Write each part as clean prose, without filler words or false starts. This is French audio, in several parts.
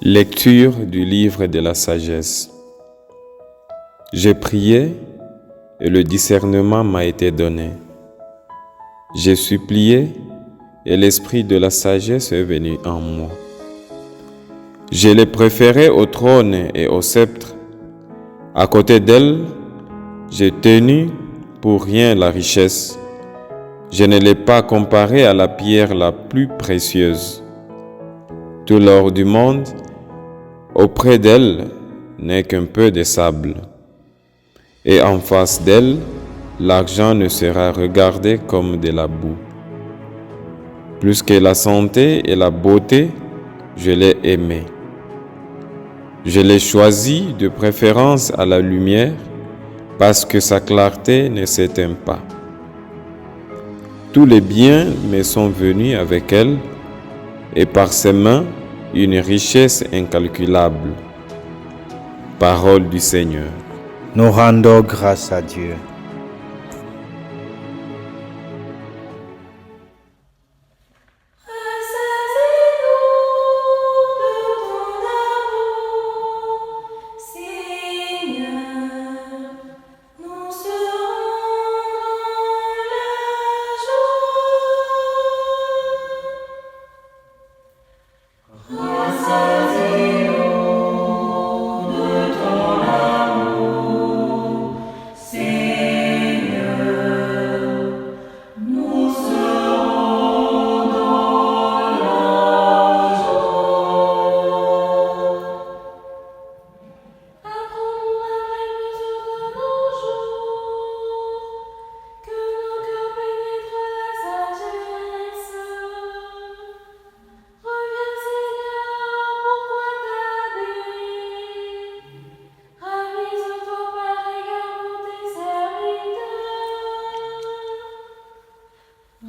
Lecture du livre de la sagesse. J'ai prié et le discernement m'a été donné. J'ai supplié et l'esprit de la sagesse est venu en moi. Je l'ai préféré au trône et au sceptre. À côté d'elle, j'ai tenu pour rien la richesse. Je ne l'ai pas comparée à la pierre la plus précieuse. Tout l'or du monde auprès d'elle n'est qu'un peu de sable. Et en face d'elle, l'argent ne sera regardé comme de la boue. Plus que la santé et la beauté, je l'ai aimée. Je l'ai choisie de préférence à la lumière parce que sa clarté ne s'éteint pas. Tous les biens me sont venus avec elle et par ses mains, une richesse incalculable. Parole du Seigneur. Nous rendons grâce à Dieu.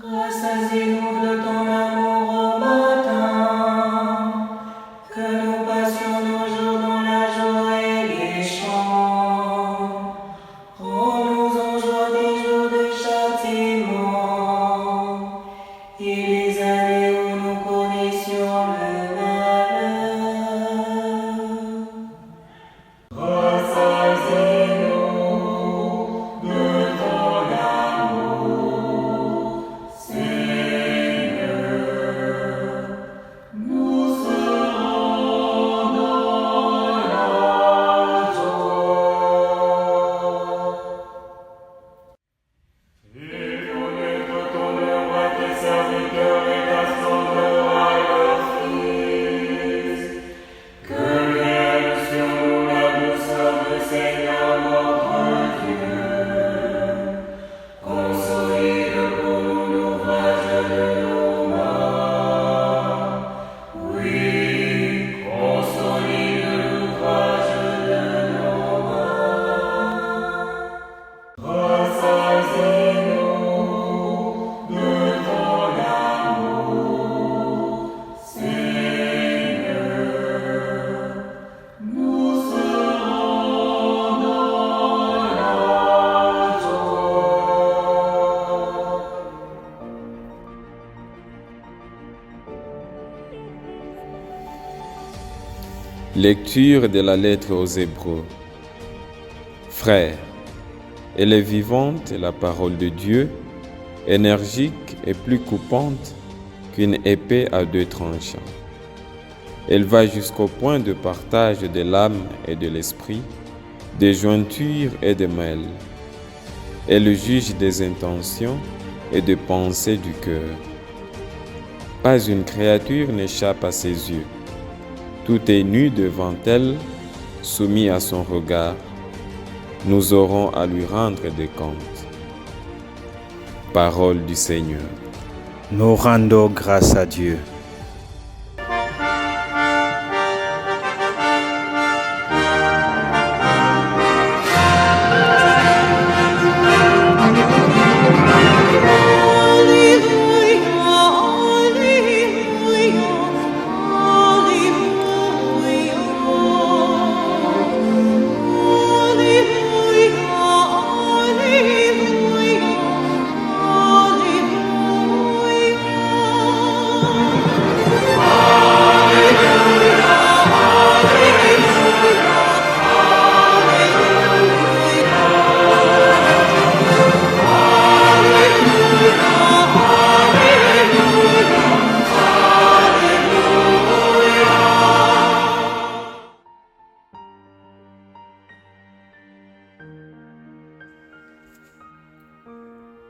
Rassasiez-nous de ton amour au matin, que nous passions nos jours dans la joie et les chants. Rends-nous en joie des jours de châtiment et les années où nous connaissions le malheur. Rassasiez-nous de ton amour, Seigneur, nous serons dans la joie. Fais connaître ton œuvre à tes serviteurs et ta splendeur à leurs fils. Que vienne sur nous la douceur du Seigneur notre Dieu. Consolide pour nous l'ouvrage de nos mains. Oui, consolide l'ouvrage de nos mains. Rassasiez-nous de ton amour, Seigneur, nous serons dans la joie. Lecture de la lettre aux Hébreux. Frères, elle est vivante la parole de Dieu, énergique et plus coupante qu'une épée à deux tranchants. Elle va jusqu'au point de partage de l'âme et de l'esprit, des jointures et des mêles. Elle juge des intentions et des pensées du cœur. Pas une créature n'échappe à ses yeux. Tout est nu devant elle, soumis à son regard. Nous aurons à lui rendre des comptes. Parole du Seigneur. Nous rendons grâce à Dieu. Alleluia, alleluia, alleluia.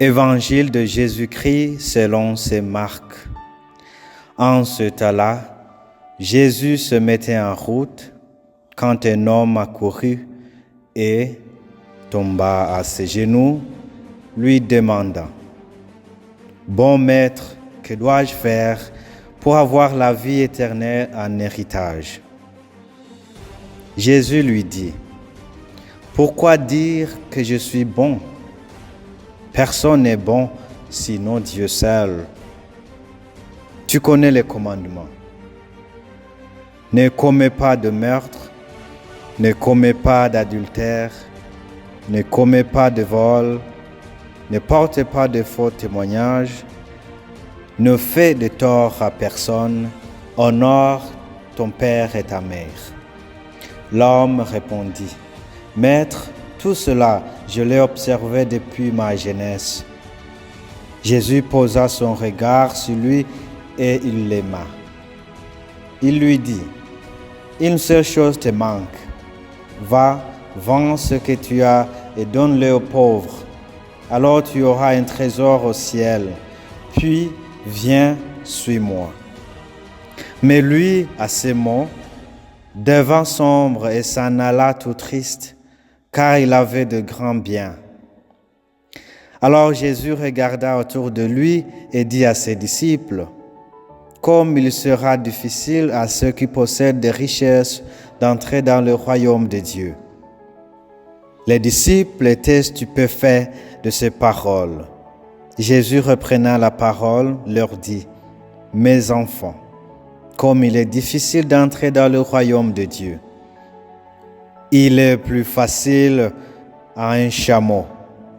Évangile de Jésus-Christ selon saint Marc. En ce temps-là, Jésus se mettait en route quand un homme accourut et tomba à ses genoux, lui demanda: « Bon maître, que dois-je faire pour avoir la vie éternelle en héritage ?» Jésus lui dit: « Pourquoi dire que je suis bon? Personne n'est bon sinon Dieu seul. Tu connais les commandements. Ne commets pas de meurtre, ne commets pas d'adultère, ne commets pas de vol, ne porte pas de faux témoignages, ne fais de tort à personne, honore ton père et ta mère. » L'homme répondit: « Maître, tout cela, je l'ai observé depuis ma jeunesse. » Jésus posa son regard sur lui et il l'aima. Il lui dit: « Une seule chose te manque. Va, vends ce que tu as et donne-le aux pauvres. Alors tu auras un trésor au ciel. Puis viens, suis-moi. » Mais lui, à ces mots, devint sombre et s'en alla tout triste, car il avait de grands biens. Alors Jésus regarda autour de lui et dit à ses disciples: « Comme il sera difficile à ceux qui possèdent des richesses d'entrer dans le royaume de Dieu. » Les disciples étaient stupéfaits de ces paroles. Jésus, reprenant la parole, leur dit: « Mes enfants, comme il est difficile d'entrer dans le royaume de Dieu. Il est plus facile à un chameau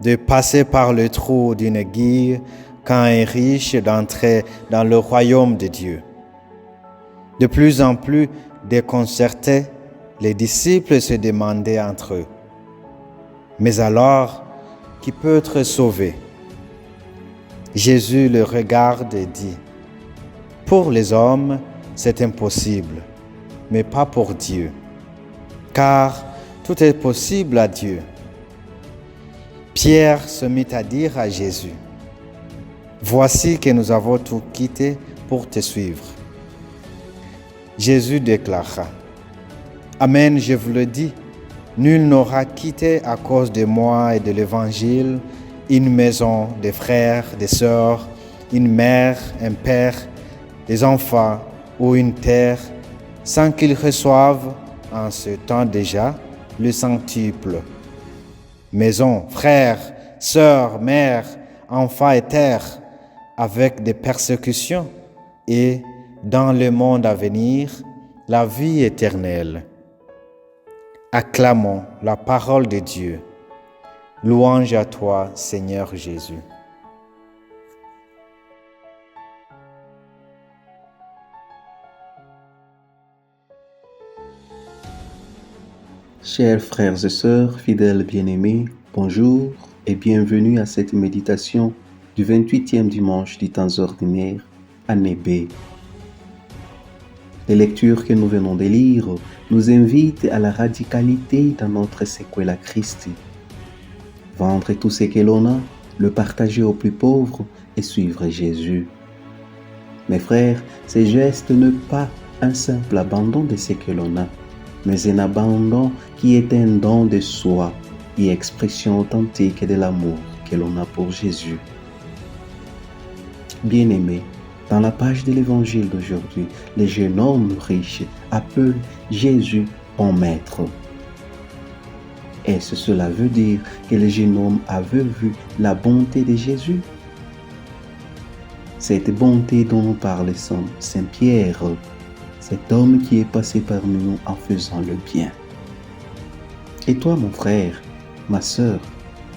de passer par le trou d'une aiguille qu'à un riche d'entrer dans le royaume de Dieu. » De plus en plus déconcertés, les disciples se demandaient entre eux: « Mais alors, qui peut être sauvé? » Jésus le regarde et dit: « Pour les hommes, c'est impossible, mais pas pour Dieu, car tout est possible à Dieu. » Pierre se mit à dire à Jésus: « Voici que nous avons tout quitté pour te suivre. » Jésus déclara: « Amen, je vous le dis, nul n'aura quitté à cause de moi et de l'Évangile une maison, des frères, des sœurs, une mère, un père, des enfants ou une terre, sans qu'ils reçoivent en ce temps déjà le centuple. Maison, frères, sœurs, mères, enfants et terre, avec des persécutions et, dans le monde à venir, la vie éternelle. » Acclamons la parole de Dieu. Louange à toi, Seigneur Jésus. Chers frères et sœurs, fidèles bien-aimés, bonjour et bienvenue à cette méditation du 28e dimanche du temps ordinaire, année B. Les lectures que nous venons de lire nous invitent à la radicalité dans notre sequela Christi. Vendre tout ce que l'on a, le partager aux plus pauvres et suivre Jésus. Mes frères, ces gestes ne sont pas un simple abandon de ce que l'on a, mais un abandon qui est un don de soi et expression authentique de l'amour que l'on a pour Jésus. Bien-aimés, dans la page de l'Évangile d'aujourd'hui, le jeune homme riche appelle Jésus bon maître. Est-ce cela veut dire que le jeune homme avait vu la bonté de Jésus? Cette bonté dont nous parle Saint Pierre, cet homme qui est passé parmi nous en faisant le bien. Et toi, mon frère, ma sœur,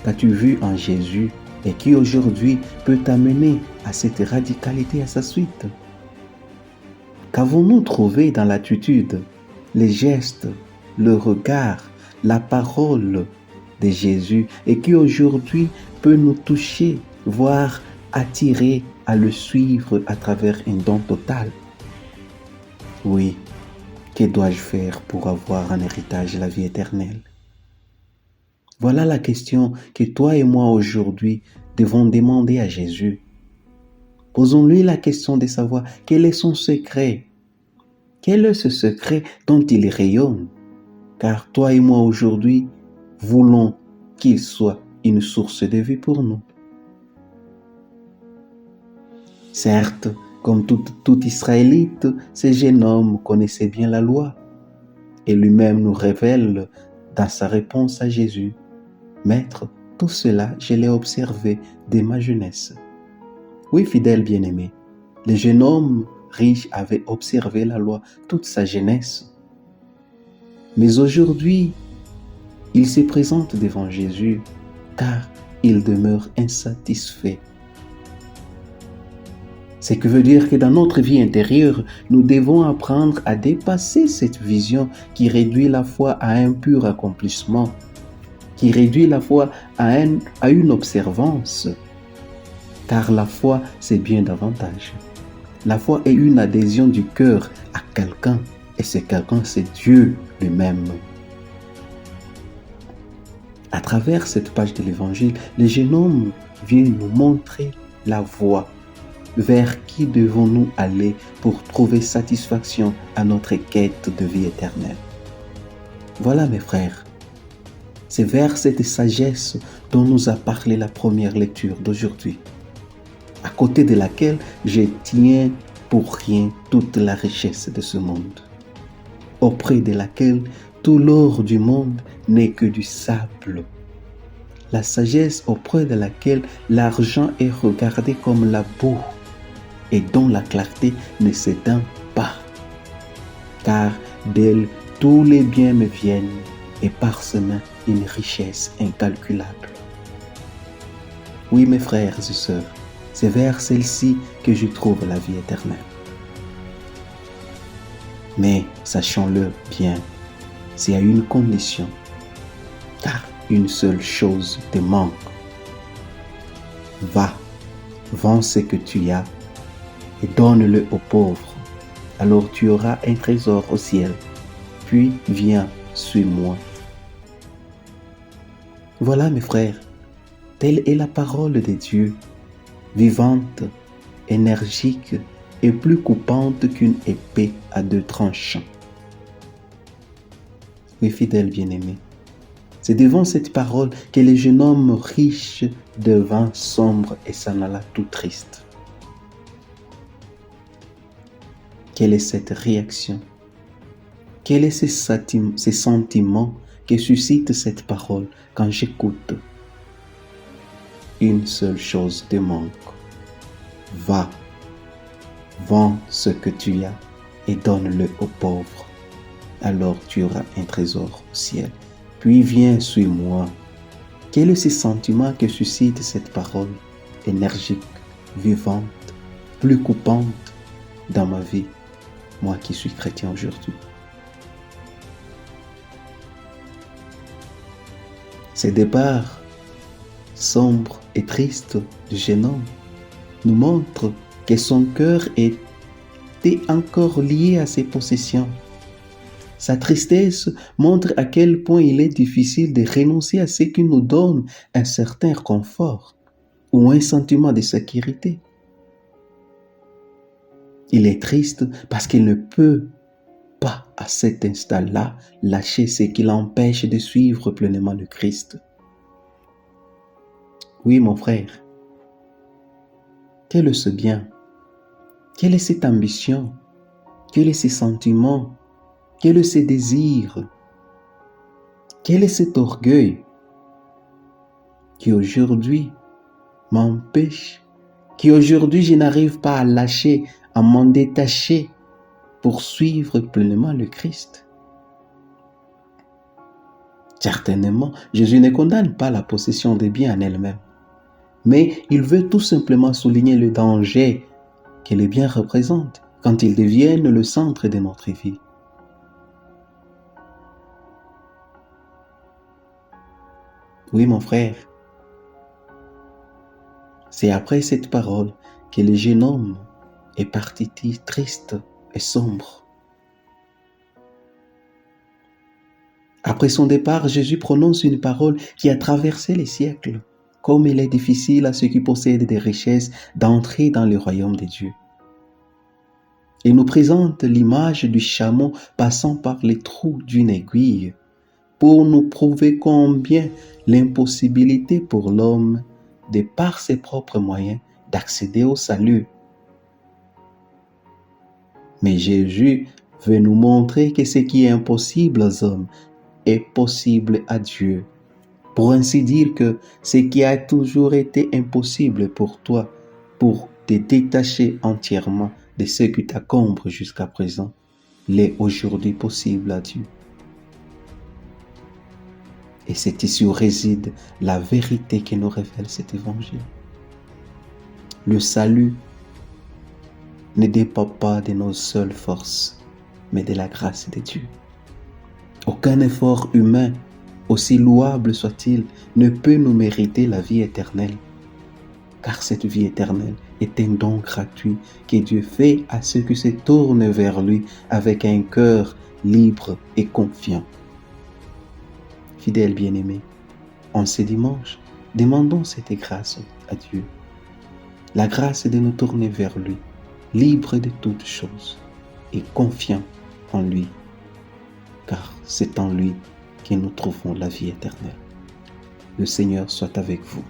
qu'as-tu vu en Jésus et qui aujourd'hui peut t'amener à cette radicalité à sa suite? Qu'avons-nous trouvé dans l'attitude, les gestes, le regard, la parole de Jésus et qui aujourd'hui peut nous toucher, voire attirer à le suivre à travers un don total? Oui, que dois-je faire pour avoir en héritage la vie éternelle? Voilà la question que toi et moi aujourd'hui devons demander à Jésus. Posons-lui la question de savoir quel est son secret. Quel est ce secret dont il rayonne? Car toi et moi aujourd'hui voulons qu'il soit une source de vie pour nous. Certes, comme tout Israélite, ce jeune homme connaissait bien la loi et lui-même nous révèle dans sa réponse à Jésus, « Maître, tout cela, je l'ai observé dès ma jeunesse. » Oui, fidèle bien-aimé, le jeune homme riche avait observé la loi toute sa jeunesse. Mais aujourd'hui, il se présente devant Jésus car il demeure insatisfait. Ce qui veut dire que dans notre vie intérieure, nous devons apprendre à dépasser cette vision qui réduit la foi à un pur accomplissement, qui réduit la foi à une observance. Car la foi, c'est bien davantage. La foi est une adhésion du cœur à quelqu'un, et ce quelqu'un, c'est Dieu lui-même. À travers cette page de l'Évangile, le jeune homme vient nous montrer la voie. Vers qui devons-nous aller pour trouver satisfaction à notre quête de vie éternelle? Voilà mes frères, c'est vers cette sagesse dont nous a parlé la première lecture d'aujourd'hui, à côté de laquelle je tiens pour rien toute la richesse de ce monde, auprès de laquelle tout l'or du monde n'est que du sable. La sagesse auprès de laquelle l'argent est regardé comme la boue et dont la clarté ne s'éteint pas. Car d'elle, tous les biens me viennent et parsement une richesse incalculable. Oui, mes frères et sœurs, c'est vers celle-ci que je trouve la vie éternelle. Mais sachons-le bien, c'est à une condition, car une seule chose te manque. Va, vends ce que tu as et donne-le aux pauvres, alors tu auras un trésor au ciel. Puis viens, suis-moi. Voilà mes frères, telle est la parole de Dieu, vivante, énergique et plus coupante qu'une épée à 2 tranchants. Oui, fidèle bien-aimé, c'est devant cette parole que le jeune homme riche devint sombre et s'en alla tout triste. Quelle est cette réaction? Quel est ce sentiment que suscite cette parole quand j'écoute? Une seule chose te manque. Va, vends ce que tu as et donne-le aux pauvres. Alors tu auras un trésor au ciel. Puis viens, suis-moi. Quel est ce sentiment que suscite cette parole énergique, vivante, plus coupante dans ma vie, moi qui suis chrétien aujourd'hui? Ce départ sombre et triste du jeune homme nous montre que son cœur était encore lié à ses possessions. Sa tristesse montre à quel point il est difficile de renoncer à ce qui nous donne un certain confort ou un sentiment de sécurité. Il est triste parce qu'il ne peut pas à cet instant-là lâcher ce qui l'empêche de suivre pleinement le Christ. Oui, mon frère, quel est ce bien? Quelle est cette ambition? Quel est ce sentiment? Quel est ce désir? Quel est cet orgueil qui aujourd'hui m'empêche, qui aujourd'hui je n'arrive pas à lâcher, à m'en détacher pour suivre pleinement le Christ? Certainement, Jésus ne condamne pas la possession des biens en elle-même, mais il veut tout simplement souligner le danger que les biens représentent quand ils deviennent le centre de notre vie. Oui, mon frère, c'est après cette parole que le jeune homme est parti triste et sombre. Après son départ, Jésus prononce une parole qui a traversé les siècles. comme il est difficile à ceux qui possèdent des richesses d'entrer dans le royaume de Dieu. Il nous présente l'image du chameau passant par les trous d'une aiguille pour nous prouver combien l'impossibilité pour l'homme, de par ses propres moyens, d'accéder au salut. Mais Jésus veut nous montrer que ce qui est impossible aux hommes est possible à Dieu. Pour ainsi dire que ce qui a toujours été impossible pour toi, pour te détacher entièrement de ce qui t'encombre jusqu'à présent, l'est aujourd'hui possible à Dieu. Et c'est ici où réside la vérité qui nous révèle cet évangile. Le salut ne dépend pas de nos seules forces, mais de la grâce de Dieu. Aucun effort humain, aussi louable soit-il, ne peut nous mériter la vie éternelle, car cette vie éternelle est un don gratuit que Dieu fait à ceux qui se tournent vers lui avec un cœur libre et confiant. Fidèles bien-aimés, en ce dimanche, demandons cette grâce à Dieu, la grâce de nous tourner vers lui, libres de toutes choses et confiants en lui, car c'est en lui que nous trouvons la vie éternelle. Le Seigneur soit avec vous.